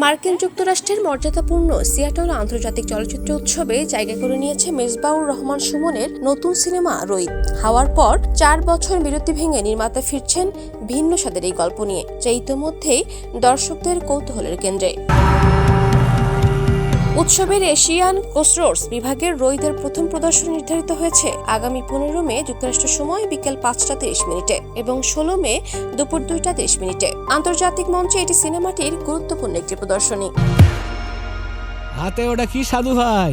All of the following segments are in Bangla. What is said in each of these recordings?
মার্কিন যুক্তরাষ্ট্রের মর্যাদাপূর্ণ সিয়াটল আন্তর্জাতিক চলচ্চিত্র উৎসবে জায়গা করে নিয়েছে মেজবাউর রহমান সুমনের নতুন সিনেমা রোহিত। হাওয়ার পর 4 বছর বিরতি ভেঙে নির্মাতা ফিরছেন ভিন্ন স্বাদের এই গল্প নিয়ে, যা ইতোমধ্যেই দর্শকদের কৌতূহলের কেন্দ্রে। উৎসবের এশিয়ান ক্রসরোডস বিভাগের রোহিতের প্রথম প্রদর্শন নির্ধারিত হয়েছে আগামী 15 মে যুক্তরাষ্ট্র সময় বিকেল 5টা 30 মিনিটে এবং 16 মে দুপুর 2টা 30 মিনিটে। আন্তর্জাতিক মঞ্চে এটি সিনেমাটির গুরুত্বপূর্ণ একটি প্রদর্শনী। হাতে ওটা কি সাধু ভাই?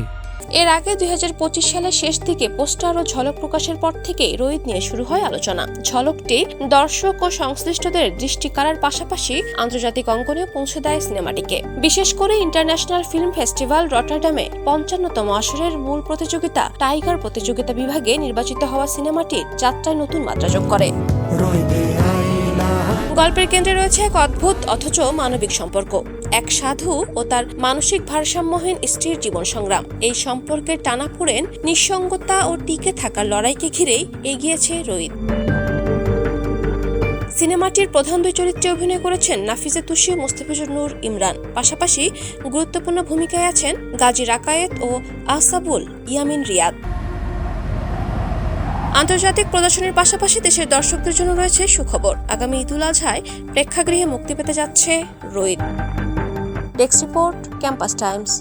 এর আগে 2025 সালের শেষ দিকে পোস্টার ও ঝলক প্রকাশের পর থেকেই রোহিত নিয়ে শুরু হয় আলোচনা। ঝলকটি দর্শক ও সংশ্লিষ্টদের দৃষ্টি কাড়ার পাশাপাশি আন্তর্জাতিক অঙ্গনেও পৌঁছে দেয় সিনেমাটিকে। বিশেষ করে ইন্টারন্যাশনাল ফিল্ম ফেস্টিভ্যাল রটারডামে 55তম আসরের মূল প্রতিযোগিতা টাইগার প্রতিযোগিতা বিভাগে নির্বাচিত হওয়া সিনেমাটির যাত্রায় নতুন মাত্রা যোগ করে। গল্পের কেন্দ্রে রয়েছে এক অদ্ভুত অথচ মানবিক সম্পর্ক, এক সাধু ও তার মানসিক ভারসাম্যহীন স্ত্রীর জীবন সংগ্রাম। এই সম্পর্কের টানাপোড়েন, নিঃসঙ্গতা ও টিকে থাকার লড়াইকে ঘিরেই এগিয়েছে রোহিত। সিনেমাটির প্রধান দুই চরিত্রে অভিনয় করেছেন নাফিজা তুষি ও মোস্তাফিজুর নূর ইমরান। পাশাপাশি গুরুত্বপূর্ণ ভূমিকায় আছেন গাজী রাকায়েত ও আহসাবুল ইয়ামিন রিয়াদ। আন্তর্জাতিক প্রদর্শনীর পাশাপাশি দেশের দর্শকদের জন্য রয়েছে সুখবর। আগামী ঈদুল আজহায় প্রেক্ষাগৃহে মুক্তি পেতে যাচ্ছে Rohit. Desk report, campus Times.